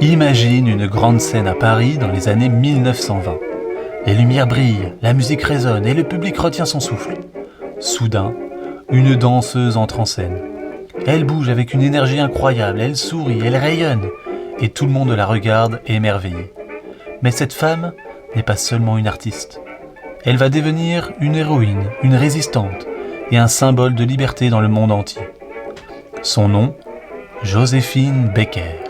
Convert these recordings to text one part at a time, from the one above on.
Imagine une grande scène à Paris dans les années 1920. Les lumières brillent, la musique résonne et le public retient son souffle. Soudain, une danseuse entre en scène. Elle bouge avec une énergie incroyable, elle sourit, elle rayonne, et tout le monde la regarde émerveillé. Mais cette femme n'est pas seulement une artiste. Elle va devenir une héroïne, une résistante et un symbole de liberté dans le monde entier. Son nom, Joséphine Baker.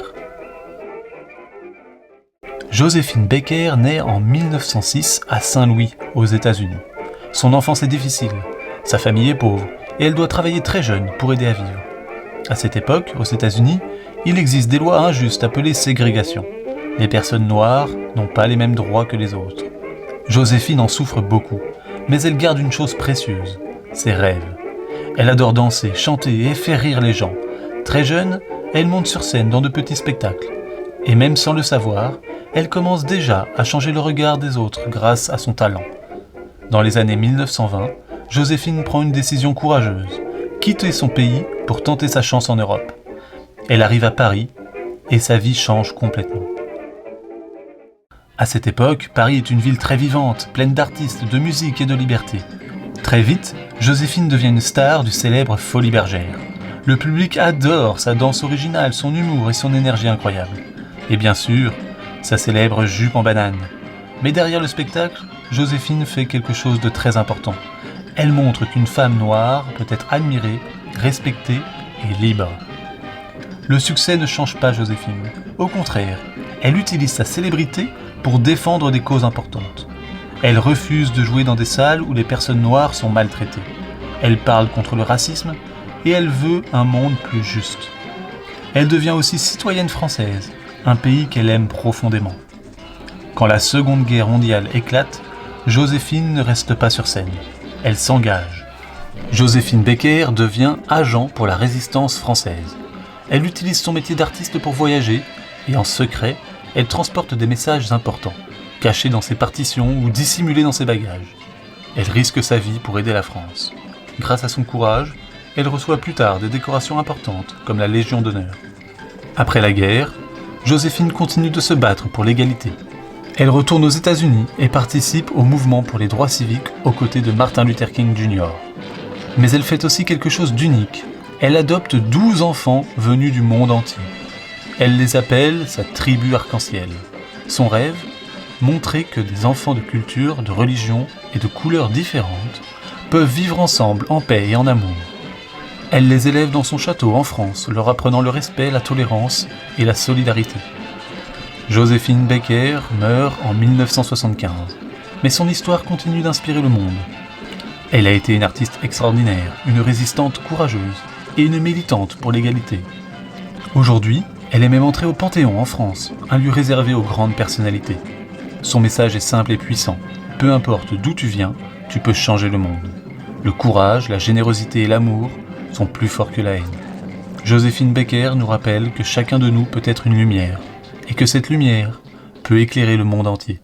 Joséphine Baker naît en 1906 à Saint-Louis, aux États-Unis. Son enfance est difficile, sa famille est pauvre et elle doit travailler très jeune pour aider à vivre. À cette époque, aux États-Unis, il existe des lois injustes appelées ségrégation. Les personnes noires n'ont pas les mêmes droits que les autres. Joséphine en souffre beaucoup, mais elle garde une chose précieuse, ses rêves. Elle adore danser, chanter et faire rire les gens. Très jeune, elle monte sur scène dans de petits spectacles. Et même sans le savoir, elle commence déjà à changer le regard des autres grâce à son talent. Dans les années 1920, Joséphine prend une décision courageuse, quitter son pays pour tenter sa chance en Europe. Elle arrive à Paris et sa vie change complètement. À cette époque, Paris est une ville très vivante, pleine d'artistes, de musique et de liberté. Très vite, Joséphine devient une star du célèbre Folies Bergère. Le public adore sa danse originale, son humour et son énergie incroyable. Et bien sûr, sa célèbre jupe en banane. Mais derrière le spectacle, Joséphine fait quelque chose de très important. Elle montre qu'une femme noire peut être admirée, respectée et libre. Le succès ne change pas Joséphine. Au contraire, elle utilise sa célébrité pour défendre des causes importantes. Elle refuse de jouer dans des salles où les personnes noires sont maltraitées. Elle parle contre le racisme et elle veut un monde plus juste. Elle devient aussi citoyenne française, un pays qu'elle aime profondément. Quand la Seconde Guerre mondiale éclate, Joséphine ne reste pas sur scène. Elle s'engage. Joséphine Baker devient agent pour la résistance française. Elle utilise son métier d'artiste pour voyager et en secret, elle transporte des messages importants, cachés dans ses partitions ou dissimulés dans ses bagages. Elle risque sa vie pour aider la France. Grâce à son courage, elle reçoit plus tard des décorations importantes, comme la Légion d'honneur. Après la guerre, Joséphine continue de se battre pour l'égalité. Elle retourne aux États-Unis et participe au mouvement pour les droits civiques aux côtés de Martin Luther King Jr. Mais elle fait aussi quelque chose d'unique. Elle adopte 12 enfants venus du monde entier. Elle les appelle sa tribu arc-en-ciel. Son rêve, montrer que des enfants de cultures, de religions et de couleurs différentes peuvent vivre ensemble en paix et en amour. Elle les élève dans son château en France, leur apprenant le respect, la tolérance et la solidarité. Joséphine Baker meurt en 1975, mais son histoire continue d'inspirer le monde. Elle a été une artiste extraordinaire, une résistante courageuse et une militante pour l'égalité. Aujourd'hui, elle est même entrée au Panthéon en France, un lieu réservé aux grandes personnalités. Son message est simple et puissant. Peu importe d'où tu viens, tu peux changer le monde. Le courage, la générosité et l'amour sont plus forts que la haine. Joséphine Baker nous rappelle que chacun de nous peut être une lumière, et que cette lumière peut éclairer le monde entier.